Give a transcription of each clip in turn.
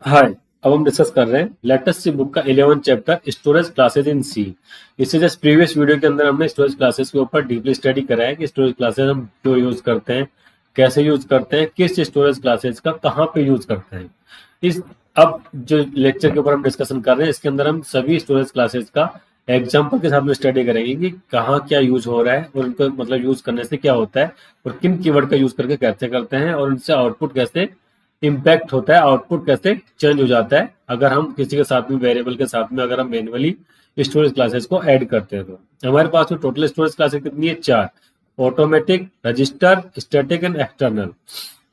हाय। अब हम डिस्कस कर रहे हैं लेटेस्ट सी बुक का 11 चैप्टर स्टोरेज क्लासेज इन सी। इससे जस्ट प्रीवियस वीडियो के अंदर हमने स्टोरेज क्लासेस के ऊपर डीपली स्टडी करा है कि स्टोरेज क्लासेस हम क्यों यूज करते हैं, कैसे यूज करते हैं, किस स्टोरेज क्लासेस का कहाँ पे यूज करते हैं। इस अब जो लेक्चर के ऊपर हम डिस्कशन कर रहे हैं इसके अंदर हम सभी स्टोरेज क्लासेस का एग्जाम्पल के साथ में स्टडी करेंगे कि कहाँ क्या यूज हो रहा है और उनको मतलब यूज करने से क्या होता है और किन कीवर्ड का यूज करके कैसे करते हैं और उनसे आउटपुट कैसे इम्पैक्ट होता है, आउटपुट कैसे चेंज हो जाता है अगर हम किसी के साथ में वेरिएबल के साथ में अगर हम मैन्युअली स्टोरेज क्लासेस को ऐड करते हैं। तो हमारे पास में टोटल स्टोरेज क्लासेस कितनी है? 4। Automatic, register, static and external.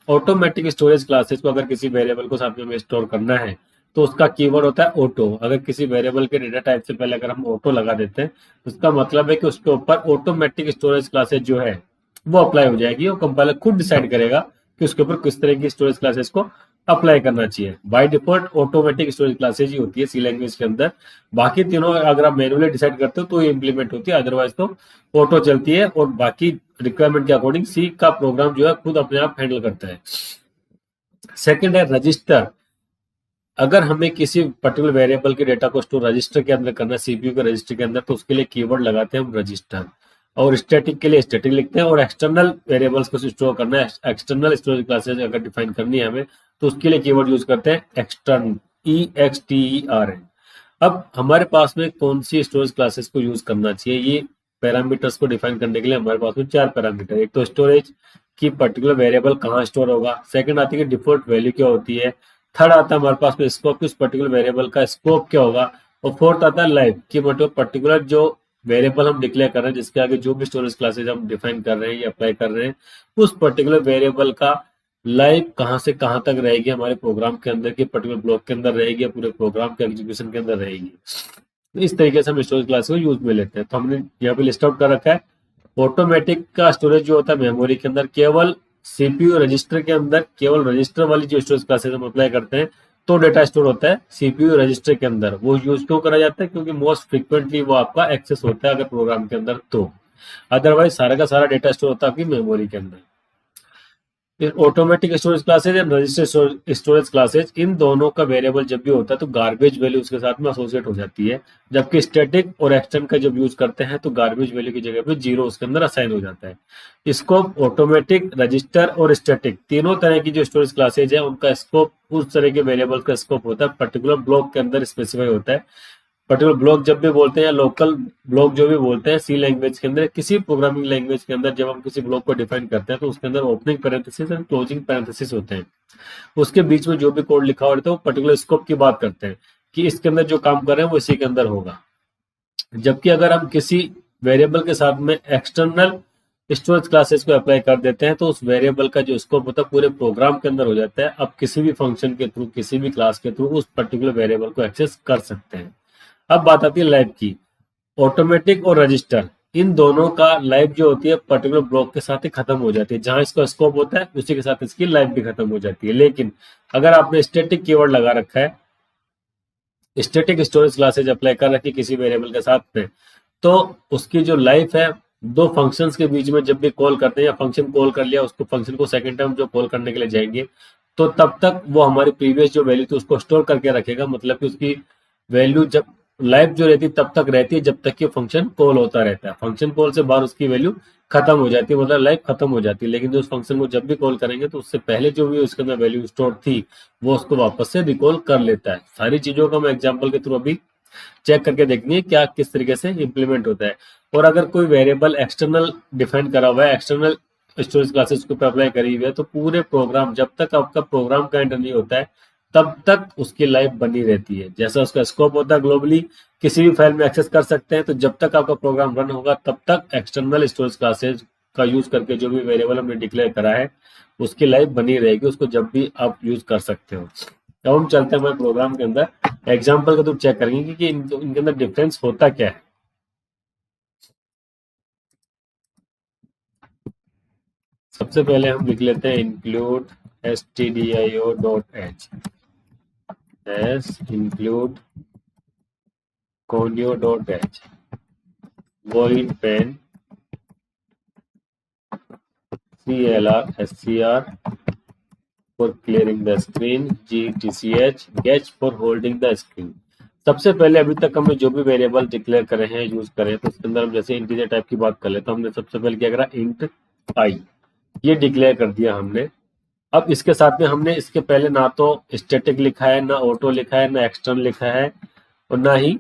Automatic storage classes को अगर किसी वेरिएबल को साथ में हमें स्टोर करना है तो उसका कीवर्ड होता है ऑटो। अगर किसी वेरिएबल के डेटा टाइप से पहले अगर हम ऑटो लगा देते हैं तो उसका मतलब है कि उसके ऊपर ऑटोमेटिक स्टोरेज क्लासेस जो है वो अप्लाई हो जाएगी और कंपाइलर खुद डिसाइड करेगा कि उसके ऊपर किस तरह की स्टोरेज क्लासेस को अप्लाई करना चाहिए। By default automatic storage classes ही होती है सी लैंग्वेज के अंदर। बाकी तीनों अगर आप मैन्युअली डिसाइड करते हो तो ये इंप्लीमेंट होती है, अदरवाइज तो ऑटो चलती है और बाकी रिक्वायरमेंट के अकॉर्डिंग सी का प्रोग्राम जो है खुद अपने आप हैंडल करता है। सेकंड है रजिस्टर। अगर हमें किसी पर्टिकुलर वेरिएबल के डेटा को स्टोर रजिस्टर के अंदर करना है, सीपीयू के रजिस्टर के अंदर, तो उसके लिए कीवर्ड लगाते हैं हम रजिस्टर। और स्टैटिक के लिए स्टैटिक लिखते हैं और एक्सटर्नल वेरिएबल्स को स्टोर करना है, एक्सटर्नल स्टोरेज क्लासेस अगर डिफाइन करनी है हमें तो उसके लिए कीवर्ड यूज करते हैं एक्सटर्न, EXTERN। अब हमारे पास में कौन सी स्टोरेज क्लासेस को यूज करना चाहिए, ये पैरामीटर्स को डिफाइन करने के लिए हमारे पास में 4 पैरामीटर। एक तो स्टोरेज की पर्टिकुलर वेरिएबल कहाँ स्टोर होगा, सेकंड आती है डिफॉल्ट वैल्यू क्या होती है, थर्ड आता है हमारे पास में स्कोप, उस पर्टिकुलर वेरिएबल का स्कोप क्या होगा, और फोर्थ आता है लाइफ की मतलब पर्टिकुलर जो वेरिएबल हम डिक्लेयर कर रहे हैं जिसके आगे जो भी स्टोरेज क्लासेज हम डिफाइन कर रहे हैं या अप्लाई कर रहे हैं उस पर्टिकुलर वेरिएबल का लाइफ कहाँ से कहाँ तक रहेगी हमारे प्रोग्राम के अंदर के पर्टिकुलर ब्लॉक के अंदर रहेगी या पूरे प्रोग्राम के एग्जीक्यूशन के अंदर रहेगी। तो इस तरीके से हम स्टोरेज क्लास को यूज में लेते हैं। तो हमने यहाँ पे लिस्ट आउट कर रखा है ऑटोमेटिक का स्टोरेज जो होता है मेमोरी के अंदर केवल सीपीयू रजिस्टर के अंदर, केवल रजिस्टर वाली जो स्टोरेज क्लासेस हम अप्लाई करते हैं तो डेटा स्टोर होता है सीपीयू रजिस्टर के अंदर। वो यूज क्यों करा जाता है? क्योंकि मोस्ट फ्रिक्वेंटली वो आपका एक्सेस होता है अगर प्रोग्राम के अंदर तो, अदरवाइज सारा का सारा डेटा स्टोर होता है आपकी मेमोरी के अंदर। Automatic storage classes and register storage classes, इन दोनों का वेरिएबल जब भी होता है तो गार्बेज वैल्यू उसके साथ में एसोसिएट हो जाती है, जबकि स्टैटिक और एक्सटर्न का जब यूज करते हैं तो गार्बेज वैल्यू की जगह पे 0 उसके अंदर असाइन हो जाता है। स्कोप, ऑटोमेटिक, रजिस्टर और स्टैटिक तीनों तरह की जो स्टोरेज क्लासेज है उनका स्कोप उस तरह के वेरिएबल का स्कोप होता है पर्टिकुलर ब्लॉक के अंदर स्पेसिफाई होता है। पर्टिकुलर ब्लॉक जब भी बोलते हैं या लोकल ब्लॉक जो भी बोलते हैं सी लैंग्वेज के अंदर, किसी प्रोग्रामिंग लैंग्वेज के अंदर जब हम किसी ब्लॉक को डिफाइन करते हैं तो उसके अंदर ओपनिंग पैरेंथेसिस और क्लोजिंग पैरेंथेसिस होते हैं। उसके बीच में जो भी कोड लिखा होता है वो पर्टिकुलर स्कोप की बात करते हैं कि इसके अंदर जो काम कर रहे हैं वो इसी के अंदर होगा। जबकि अगर हम किसी वेरिएबल के साथ में एक्सटर्नल स्टोरेज क्लासेस को अप्लाई कर देते हैं तो उस वेरिएबल का जो स्कोप होता है पूरे प्रोग्राम के अंदर हो जाता है। अब किसी भी फंक्शन के थ्रू, किसी भी क्लास के थ्रू उस पर्टिकुलर वेरिएबल को एक्सेस कर सकते हैं। अब बात आती है लाइफ की। ऑटोमेटिक और रजिस्टर, इन दोनों का लाइफ जो होती है पर्टिकुलर ब्लॉक के साथ ही खत्म हो जाती है, जहां इसका स्कोप होता है उसी के साथ इसकी लाइफ भी खत्म हो जाती है। लेकिन अगर आपने स्टैटिक कीवर्ड लगा रखा है, स्टैटिक स्टोरेज क्लासेज अप्लाई कर रखी किसी वेरिएबल के साथ में, तो उसकी जो लाइफ है दो फंक्शंस के बीच में जब भी कॉल करते हैं या फंक्शन कॉल कर लिया उसको फंक्शन को सेकंड टाइम जो कॉल करने के लिए जाएंगे तो तब तक वो हमारी प्रीवियस जो वैल्यू थी उसको स्टोर करके रखेगा। मतलब कि उसकी वैल्यू जब लाइफ जो रहती है तब तक रहती है जब तक कि फंक्शन कॉल होता रहता है। फंक्शन कॉल से बाहर उसकी वैल्यू खत्म हो जाती है, मतलब लाइफ खत्म हो जाती है। लेकिन जो उस फंक्शन को जब भी कॉल करेंगे तो उससे पहले जो भी उसके अंदर वैल्यू स्टोर थी वो उसको वापस से रिकॉल कर लेता है। सारी चीजों को हम एग्जाम्पल के थ्रू अभी चेक करके देखनी है क्या किस तरीके से इंप्लीमेंट होता है। और अगर कोई वेरिएबल एक्सटर्नल डिफाइन करा हुआ है, एक्सटर्नल स्टोरेज क्लासेस के ऊपर अप्लाई करी हुई है, तो पूरे प्रोग्राम जब तक आपका प्रोग्राम का एंटर नहीं होता है तब तक उसकी लाइफ बनी रहती है। जैसा उसका स्कोप होता है ग्लोबली किसी भी फाइल में एक्सेस कर सकते हैं, तो जब तक आपका प्रोग्राम रन होगा तब तक एक्सटर्नल स्टोरेज क्लासेज का यूज करके जो भी वेरिएबल हमने डिक्लेयर करा है उसकी लाइफ बनी रहेगी, उसको जब भी आप यूज कर सकते हो। तो हम चलते हैं हमारे प्रोग्राम के अंदर एग्जाम्पल का तो चेक करेंगे कि इनके अंदर डिफरेंस होता क्या है। सबसे पहले हम लिख लेते हैं इंक्लूड stdio.h एस include conio.h void pen clr scr for clearing the screen, GTCH, getch for holding the screen. सबसे पहले अभी तक हमने जो भी वेरिएबल डिक्लेयर करे हैं, यूज करे हैं, तो उसके अंदर हम जैसे इंटीजर टाइप की बात कर ले तो हमने सबसे पहले क्या करा, इंट आई, ये डिक्लेयर कर दिया हमने। अब इसके साथ में हमने इसके पहले ना तो स्टैटिक लिखा है, ना ऑटो लिखा है, ना एक्सटर्नल लिखा है, और ना ही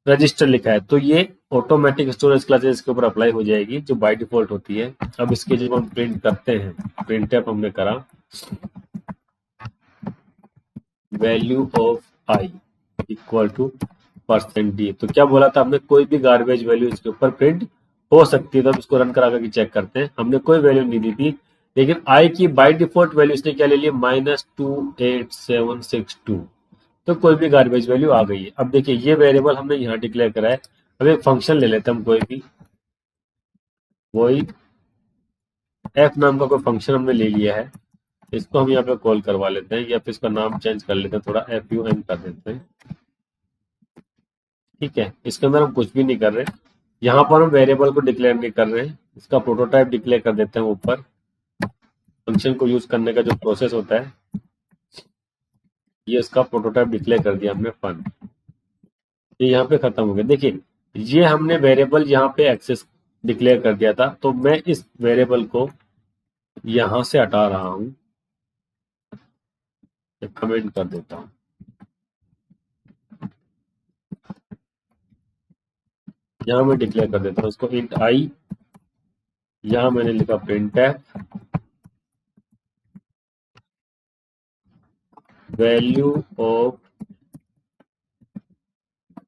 रजिस्टर लिखा है। तो ये ऑटोमेटिक स्टोरेज क्लासेस इसके ऊपर अप्लाई हो जाएगी जो बाय डिफॉल्ट होती है। अब इसके जब हम प्रिंट करते हैं, प्रिंट हमने करा value of i equal to %d, तो क्या बोला था हमने, कोई भी गार्बेज वैल्यू इसके ऊपर प्रिंट हो सकती है। तो अब इसको रन करा करके चेक करते हैं। हमने कोई वैल्यू नहीं दी थी, लेकिन आई की बाय डिफॉल्ट वैल्यू इसने क्या ले लिया, -28762। तो कोई भी गार्बेज वैल्यू आ गई है। अब देखिए ये वेरिएबल हमने यहाँ डिक्लेयर करा है। अब एक फंक्शन ले लेते हैं हम, कोई भी वॉइड एफ नाम का कोई फंक्शन हमने ले लिया है। इसको हम यहाँ पे कॉल करवा लेते हैं, या फिर इसका नाम चेंज कर लेते हैं, थोड़ा FUN कर देते हैं। ठीक है, इसके अंदर हम कुछ भी नहीं कर रहे, यहाँ पर हम वेरिएबल को डिक्लेयर नहीं कर रहे हैं, इसका प्रोटोटाइप डिक्लेयर कर देते हैं ऊपर। फंक्शन को यूज करने का जो प्रोसेस होता है, ये इसका प्रोटोटाइप डिक्लेयर कर दिया हमने फन। ये यहाँ पे खत्म हो गया। देखिए ये हमने वेरिएबल यहाँ पे एक्सेस डिक्लेयर कर दिया था, तो मैं इस वेरिएबल को यहां से हटा रहा हूं, कमेंट कर देता हूं। यहां मैं डिक्लेयर कर देता हूं इसको इंट आई, यहां मैंने लिखा प्रिंट है value of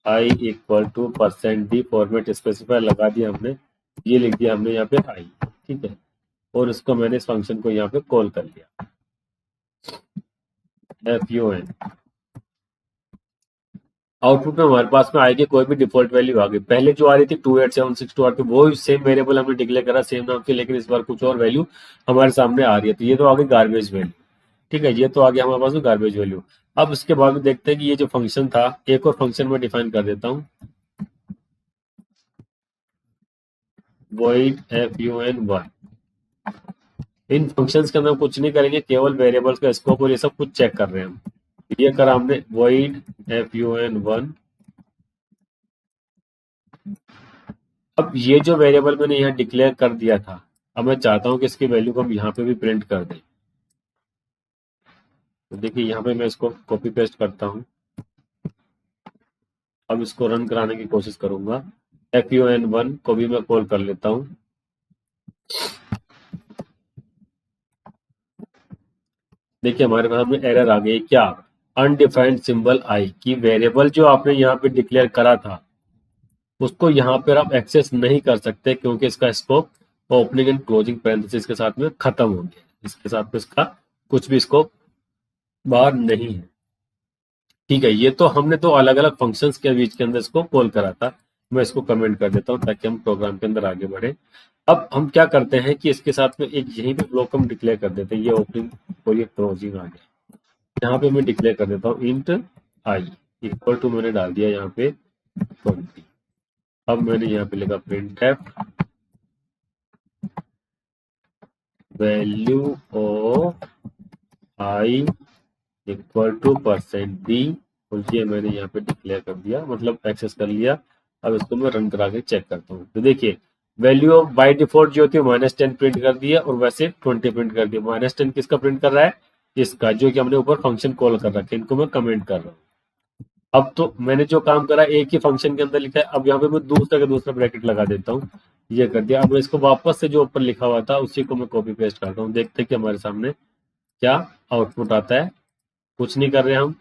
i equal to %d, format specifier लगा दिया हमने, ये लिख दिया हमने यहाँ पे आई। ठीक है, और इसको मैंने इस फंक्शन को यहाँ पे कॉल कर लिया FUN। आउटपुट में हमारे पास में आई की कोई भी डिफॉल्ट वैल्यू आ गई। पहले जो आ रही थी 28762 आर पे, वो सेम वेरिएबल हमने डिक्लेयर करा सेम नाम की, लेकिन इस बार कुछ और वैल्यू हमारे सामने आ रही है। तो ये तो आ गई गार्बेज वैल्यू। ठीक है, ये तो आ गया हमारे पास में गार्बेज वैल्यू। अब इसके बाद में देखते हैं कि ये जो फंक्शन था, एक और फंक्शन में डिफाइन कर देता हूँ, void FUN1। इन फंक्शंस के अंदर कुछ नहीं करेंगे, केवल वेरिएबल्स का स्कोप और ये सब कुछ चेक कर रहे हैं हम। ये करा हमने void FUN1। अब ये जो वेरिएबल मैंने यहाँ डिक्लेयर कर दिया था, अब मैं चाहता हूँ कि इसकी वैल्यू को हम यहाँ पे भी प्रिंट कर दें। तो देखिए यहाँ पे मैं इसको कॉपी पेस्ट करता हूँ। अब इसको रन कराने की कोशिश करूंगा, FUN1 को भी मैं कॉल कर लेता हूँ। देखिए हमारे पास में एरर आ गई, क्या, अनडिफाइंड सिंबल आई, की वेरिएबल जो आपने यहाँ पे डिक्लेयर करा था उसको यहाँ पर आप एक्सेस नहीं कर सकते, क्योंकि इसका scope opening and closing parenthesis के साथ में खत्म हो गया। इसके साथ में इसका कुछ भी स्कोप बाहर नहीं है। ठीक है, ये तो हमने तो अलग अलग फंक्शंस के बीच के अंदर इसको कॉल करा था। मैं इसको कमेंट कर देता हूँ ताकि हम प्रोग्राम के अंदर आगे बढ़े। अब हम क्या करते हैं कि इसके साथ में एक यहीं पे ब्लॉक हम डिक्लेयर कर देते हैं, ये ओपनिंग और ये क्लोजिंग आ गया। यहाँ पे मैं डिक्लेयर कर देता हूँ इंट आई इक्वल टू, मैंने डाल दिया यहाँ पे 20। अब मैंने यहाँ पे लिखा print f value of i equal to %d, और ये मैंने यहाँ पे डिक्लेयर कर दिया, मतलब एक्सेस कर लिया। अब इसको मैं रन करा के चेक करता हूँ। तो देखिए वैल्यू ऑफ बाय डिफॉल्ट जो होती है -10 प्रिंट कर दिया, और वैसे 20 प्रिंट कर दिया। -10 किसका प्रिंट कर रहा है, इसका, जो कि हमने ऊपर फंक्शन कॉल कर रखा है। इनको मैं कमेंट कर रहा हूँ। अब तो मैंने जो काम करा एक ही फंक्शन के अंदर लिखा है, अब यहाँ पे मैं दूसरा का दूसरा ब्रैकेट लगा देता हूँ, ये कर दिया। अब मैं इसको वापस से जो ऊपर लिखा हुआ था उसी को मैं कॉपी पेस्ट करता हूँ। देखते हैं कि हमारे सामने क्या आउटपुट आता है। कुछ नहीं कर रहे हम,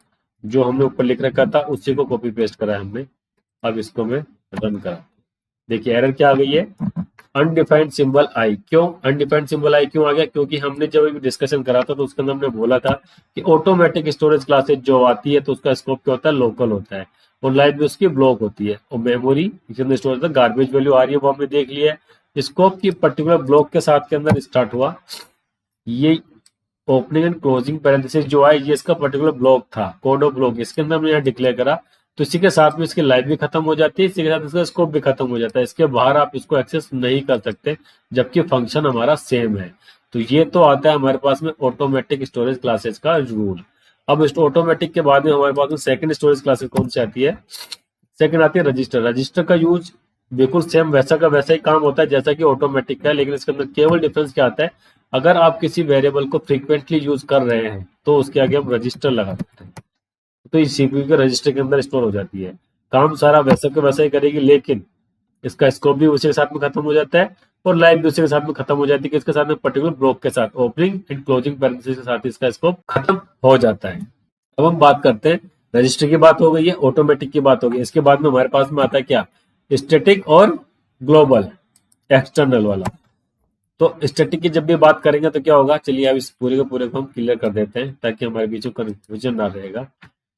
जो हमने ऊपर लिख रखा था उसी को कॉपी पेस्ट करा है हमने। अब इसको मैं रन करा, देखिए एरर क्या आ गई है, अनडिफाइंड सिंबल आई। क्यों अनडिफाइंड सिंबल आई क्यों आ गया, क्योंकि हमने जब भी डिस्कशन करा था तो उसके अंदर हमने बोला था कि ऑटोमेटिक स्टोरेज क्लासेज जो आती है तो उसका स्कोप क्या होता है, लोकल होता है, और लाइट भी उसकी ब्लॉक होती है, और मेमोरी इसके अंदर स्टोरेज गार्बेज वैल्यू आ रही है, वो हमने देख लिया है। स्कोप की पर्टिकुलर ब्लॉक के साथ के अंदर स्टार्ट हुआ, ये ओपनिंग एंड क्लोजिंग पैरेंथेसिस जो है ये इसका पर्टिकुलर ब्लॉक था, कोड ऑफ ब्लॉक, इसके अंदर हमने यहाँ डिक्लेयर करा। तो इसी के साथ में इसकी लाइफ भी खत्म हो जाती है, इसी के साथ इसका स्कोप भी खत्म हो जाता है। इसके बाहर आप इसको एक्सेस नहीं कर सकते, जबकि फंक्शन हमारा सेम है। तो ये तो आता है हमारे पास में ऑटोमेटिक स्टोरेज क्लासेस का रूल। अब इस ऑटोमेटिक के बाद में हमारे पास में सेकंड स्टोरेज क्लासेस कौन सी आती है? सेकंड आती है रजिस्टर। रजिस्टर का यूज बिल्कुल सेम वैसा का वैसा ही काम होता है जैसा कि ऑटोमेटिक का है, लेकिन इसके अंदर केवल डिफरेंस क्या आता है, अगर आप किसी वेरिएबल को फ्रीक्वेंटली यूज कर रहे हैं तो उसके आगे हम रजिस्टर लगा सकते हैं, तो ये सीपीयू के रजिस्टर के अंदर स्टोर हो जाती है। काम सारा वैसा का वैसा ही करेगी, लेकिन इसका स्कोप भी उसी के साथ में खत्म हो जाता है और लाइफ भी उसी के साथ में खत्म हो जाती है। किसके साथ में? पर्टिकुलर ब्लॉक के साथ, ओपनिंग एंड क्लोजिंग पैरेंथेसिस के साथ इसका स्कोप खत्म हो जाता है। अब हम बात करते हैं, रजिस्टर की बात हो गई है, ऑटोमेटिक की बात हो गई, इसके बाद में हमारे पास में आता है क्या? स्टैटिक और ग्लोबल, एक्सटर्नल वाला। तो स्टैटिक की जब भी बात करेंगे तो क्या होगा, चलिए अब इस पूरे के पूरे को हम क्लियर कर देते हैं ताकि हमारे बीच में कंफ्यूजन ना रहेगा।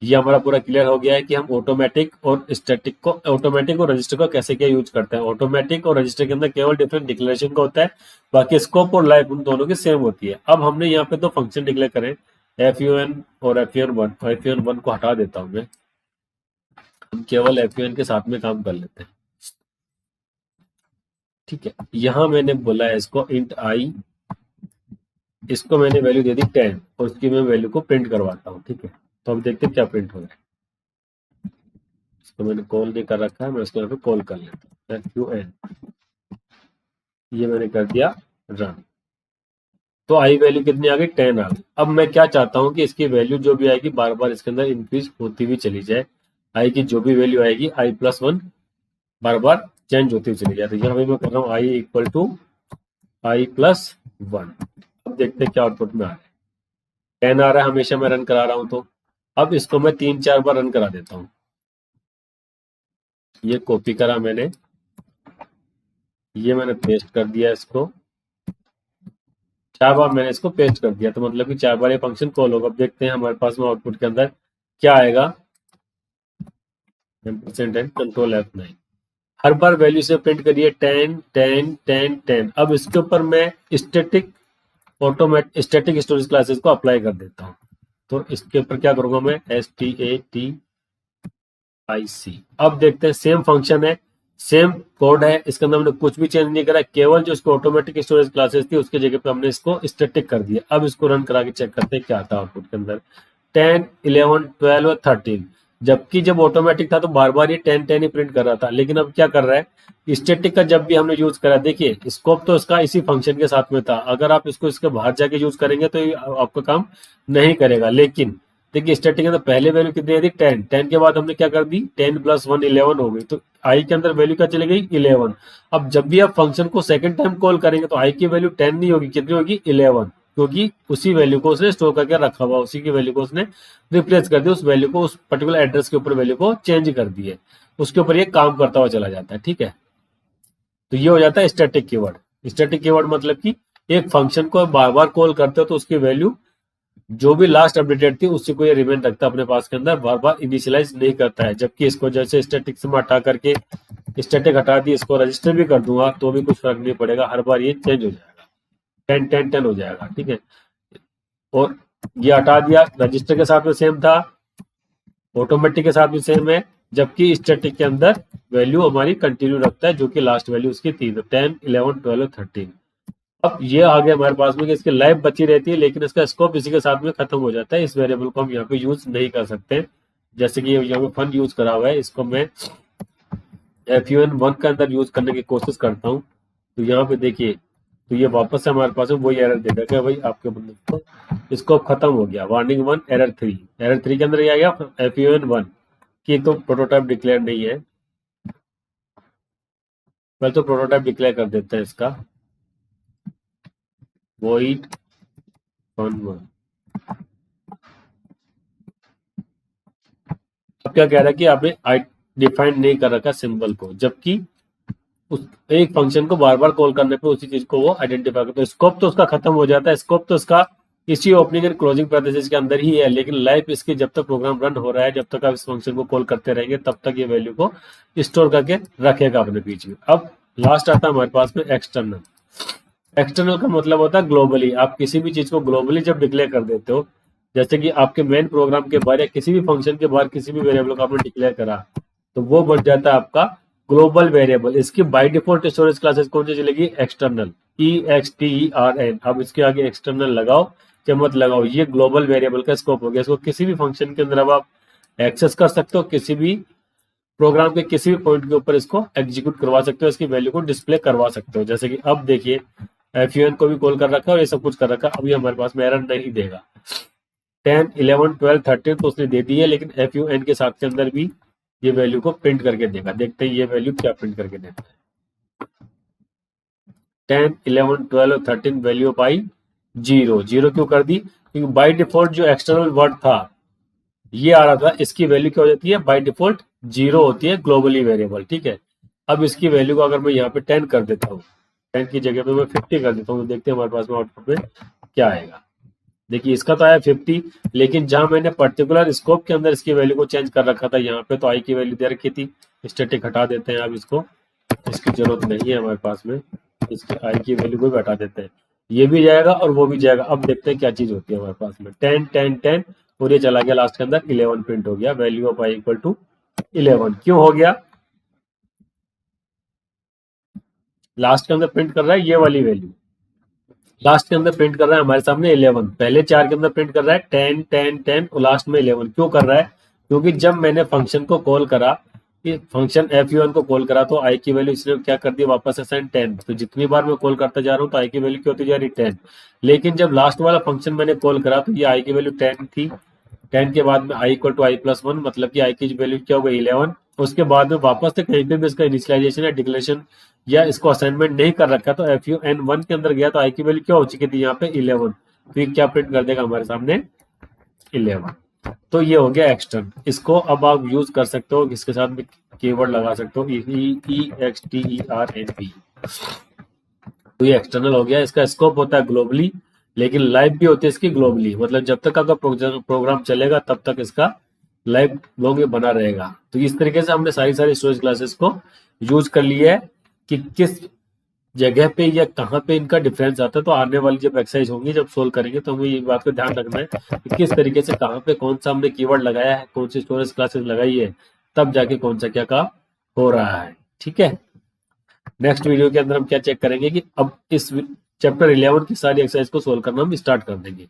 ये हमारा पूरा क्लियर हो गया है कि हम ऑटोमेटिक और स्टैटिक को, ऑटोमेटिक और रजिस्टर को कैसे क्या यूज करते हैं। ऑटोमेटिक और रजिस्टर के अंदर केवल डिफरेंट डिक्लेरेशन का होता है, बाकी स्कोप और लाइफ उन दोनों की सेम होती है। अब हमने यहाँ पे दो फंक्शन डिक्लेयर करें, FUN और FUN1। FUN1 को हटा देता हूँ मैं, हम केवल FUN के साथ में काम कर लेते हैं। ठीक है, यहाँ मैंने बोला है इसको इंट आई, इसको मैंने वैल्यू दे दी 10 और उसकी मैं वैल्यू को प्रिंट करवाता हूँ। ठीक है, तो अब देखते हैं क्या प्रिंट हो रहा है। इसको मैंने कॉल नहीं कर रखा है, मैं इसको यहाँ पे कॉल कर लेता हूँ, FUN, ये मैंने कर दिया रन। तो आई वैल्यू कितनी आ गई? 10 आ गई। अब मैं क्या चाहता हूँ कि इसकी वैल्यू जो भी आएगी बार बार इसके अंदर इंक्रीज होती हुई चली जाए। आई की जो भी वैल्यू आएगी i+1 बार बार चेंज होती हुई चली जाए। तो यहाँ पे मैं कर रहा हूँ i = i+1। अब देखते हैं क्या आउटपुट में आ रहा है। 10 आ रहा है, हमेशा मैं रन करा रहा हूँ। तो अब इसको मैं 3-4 बार रन करा देता हूँ। ये कॉपी करा मैंने, ये मैंने पेस्ट कर दिया, इसको 4 बार मैंने इसको पेस्ट कर दिया, तो मतलब कि 4 बार ये फंक्शन कॉल होगा। अब देखते हैं हमारे पास में आउटपुट के अंदर क्या आएगा। कंट्रोल F9, हर बार वैल्यू से प्रिंट करिए 10 10 10 10। अब इसके ऊपर मैं स्टैटिक स्टैटिक स्टोरेज क्लासेस को अप्लाई कर देता हूँ। तो इसके ऊपर क्या करूंगा मैं, STATIC। अब देखते हैं, सेम फंक्शन है, सेम कोड है, इसके अंदर हमने कुछ भी चेंज नहीं करा, केवल जो इसको ऑटोमेटिक स्टोरेज क्लासेस थी उसके जगह पे हमने इसको स्टैटिक कर दिया। अब इसको रन करा के चेक करते हैं क्या आता है आउटपुट के अंदर। 10 11 12 और 13, जबकि जब ऑटोमेटिक था तो बार बार ये 10 10 ही प्रिंट कर रहा था, लेकिन अब क्या कर रहा है, स्टैटिक का जब भी हमने यूज करा, देखिए स्कोप तो इसका इसी फंक्शन के साथ में था, अगर आप इसको इसके बाहर जाके यूज करेंगे तो ये आपका काम नहीं करेगा। लेकिन देखिए स्टैटिक के अंदर पहले वैल्यू कितनी थी, 10 10 के बाद हमने क्या कर दी, 10 + 1 11 हो गई, तो आई के अंदर वैल्यू क्या चली गई, 11। अब जब भी आप फंक्शन को सेकंड टाइम कॉल करेंगे तो आई की वैल्यू 10 नहीं होगी, कितनी होगी, 11, क्योंकि उसी वैल्यू को उसने स्टोर करके रखा हुआ, उसी की वैल्यू को उसने रिप्लेस कर दिया, उस वैल्यू को, उस पर्टिकुलर एड्रेस के ऊपर वैल्यू को चेंज कर दिए, उसके ऊपर ये काम करता हुआ चला जाता है। ठीक है, तो ये हो जाता है स्टैटिक कीवर्ड। स्टैटिक कीवर्ड मतलब कि एक फंक्शन को बार बार कॉल करते हो तो उसकी वैल्यू जो भी लास्ट अपडेटेड थी उसी को ये रिमेन रखता है अपने पास के अंदर, बार बार इनिशियलाइज नहीं करता है। जबकि इसको जैसे स्टैटिक से मैं हटा करके स्टैटिक हटा दी, इसको रजिस्टर भी कर दूंगा तो भी कुछ फर्क नहीं पड़ेगा, हर बार ये चेंज हो जाएगा, 10 10 10 हो जाएगा। ठीक है, और ये हटा दिया, रजिस्टर के साथ में सेम था, ऑटोमेटिक के साथ भी सेम है, जबकि स्टैटिक के अंदर वैल्यू हमारी कंटिन्यू रखता है जो कि लास्ट वैल्यू उसकी थी, तो 10 11 12 13। अब ये आ गया हमारे पास में कि इसकी लाइफ बची रहती है, लेकिन इसका स्कोप इसी के साथ में खत्म हो जाता है। इस वेरिएबल को हम यहाँ पे यूज नहीं कर सकते, जैसे कि यहाँ पे फन यूज करा हुआ है, इसको मैं FUN1 के अंदर यूज करने की कोशिश करता हूँ। तो यहाँ पे देखिए, तो ये वापस से हमारे पास में वही एरर दे देगा, भाई आपके बंदे को स्कोप खत्म हो गया, वार्निंग 1 एरर 3। एरर 3 के अंदर ये आ गया FUN1 की तो प्रोटोटाइप डिक्लेयर नहीं है, पहले तो प्रोटोटाइप डिक्लेयर कर देते हैं इसका, void fun1। अब क्या कह रहा है कि आपने डिफाइन नहीं कर रखा सिंबल को, जबकि उस एक फंक्शन को बार बार कॉल करने पे उसी चीज को वो आइडेंटिफाई करता है। स्कोप तो उसका खत्म हो जाता है, स्कोप तो उसका इसी ओपनिंग एंड क्लोजिंग पैरेंथेसिस के अंदर ही है, लेकिन लाइफ इसकी जब तक प्रोग्राम रन हो रहा है, जब तक आप इस फंक्शन को कॉल करते रहेंगे तब तक ये वैल्यू को स्टोर करके रखेगा अपने बीच में। अब लास्ट आता है हमारे पास में एक्सटर्नल। एक्सटर्नल का मतलब होता है ग्लोबली, आप किसी भी चीज को ग्लोबली जब डिक्लेयर कर देते हो, जैसे कि आपके मेन प्रोग्राम के बाहर या किसी भी फंक्शन के बाहर किसी भी वेरिएबल को आपने डिक्लेयर करा, तो वो बन जाता है आपका ग्लोबल वेरिएबल। इसकी बाय डिफॉल्ट स्टोरेज क्लासेस कौन सी चलेगी, एक्सटर्नल। EXTERN। अब इसके आगे एक्सटर्नल लगाओ या मत लगाओ, ये ग्लोबल वेरिएबल का स्कोप हो गया। इसको किसी भी फंक्शन के अंदर अब आप एक्सेस कर सकते हो, किसी भी प्रोग्राम के किसी भी पॉइंट के ऊपर इसको एग्जीक्यूट करवा सकते हो, इसकी वैल्यू को डिस्प्ले करवा सकते हो। जैसे कि अब देखिए FUN को भी कॉल कर रखा है और ये सब कुछ कर रखा है, अभी हमारे पास में एरर नहीं देगा। 10, 11, 12, 13 तो उसने दे दी है, लेकिन FUN के साथ के अंदर भी ये वैल्यू को प्रिंट करके देगा। देखते हैं ये वैल्यू क्या प्रिंट करके देता है। 10, 11, 12 और 13 वैल्यू ऑफ आई 0। 0 क्यों कर दी? क्योंकि बाय डिफॉल्ट जो एक्सटर्नल वर्ड था ये आ रहा था, इसकी वैल्यू क्या हो जाती है? बाय डिफॉल्ट 0 होती है ग्लोबली वेरिएबल, ठीक है। अब इसकी वैल्यू को अगर मैं यहाँ पे 10 कर देता हूँ, 10 की जगह पे मैं 50 कर देता हूँ, तो देखते हैं हमारे पास में आउटपुट में क्या आएगा। देखिए इसका तो आया 50, लेकिन जहां मैंने पर्टिकुलर स्कोप के अंदर इसकी वैल्यू को चेंज कर रखा था, यहाँ पे तो आई की वैल्यू दे रखी थी। स्टैटिक हटा देते हैं, अब इसको इसकी जरूरत नहीं है हमारे पास में, इसकी आई की वैल्यू को भी हटा देते हैं। ये भी जाएगा और वो भी जाएगा। अब देखते हैं क्या चीज होती है हमारे पास में। 10, 10, 10 और ये चला गया लास्ट के अंदर 11 प्रिंट हो गया। Value of i equal to 11 क्यों हो गया? लास्ट के अंदर प्रिंट कर रहा है ये वाली वैल्यू, लास्ट के अंदर प्रिंट कर रहा है हमारे सामने 11। पहले 4 के अंदर प्रिंट कर रहा है 10, 10, 10 और लास्ट में 11। क्यों कर रहा है? क्योंकि जब मैंने फंक्शन को कॉल करा, फंक्शन FUN को कॉल करा, तो आई की वैल्यू इसने क्या कर दी? वापस असाइन 10। तो जितनी बार मैं कॉल करता जा रहा हूँ तो आई की वैल्यू क्या होती जा रही? 10। लेकिन जब लास्ट वाला फंक्शन मैंने कॉल करा तो ये आई की वैल्यू 10 थी। 10 के बाद में आई इक्वल टू आई प्लस 1, मतलब कि आई की वैल्यू क्या हो गई? 11। उसके बाद में वापस से कहीं पे भी इसका इनिशियलाइजेशन या डिक्लेरेशन या इसको असाइनमेंट नहीं कर रखा, तो FUN1 के अंदर गया तो आई की वैल्यू क्या हो चुकी थी यहाँ पे? 11। तो ये क्या प्रिंट कर देगा हमारे सामने? 11। तो ये हो गया एक्सटर्न। इसको अब आप यूज कर सकते हो, इसके साथ भी कीवर्ड लगा सकते हो EXTERNP। तो ये एक्सटर्नल हो गया। इसका स्कोप होता है ग्लोबली, लेकिन लाइव भी होती है इसकी ग्लोबली, मतलब जब तक आपका प्रोग्राम चलेगा तब तक इसका लाइव लॉन्ग में बना रहेगा। तो इस तरीके से हमने सारी स्टोरेज क्लासेस को यूज कर लिया है कि किस जगह पे या कहाँ पे इनका डिफरेंस आता है। तो आने वाली जब एक्सरसाइज होंगी, जब सोल्व करेंगे, तो हमें ये बात का ध्यान रखना है कि किस तरीके से कहाँ पे कौन सा हमने कीवर्ड लगाया है, कौन सी स्टोरेज क्लासेस लगाई है, तब जाके कौन सा क्या काम हो रहा है, ठीक है। नेक्स्ट वीडियो के अंदर हम क्या चेक करेंगे कि अब इस चैप्टर 11 की सारी एक्सरसाइज को सोल्व करना हम स्टार्ट कर देंगे।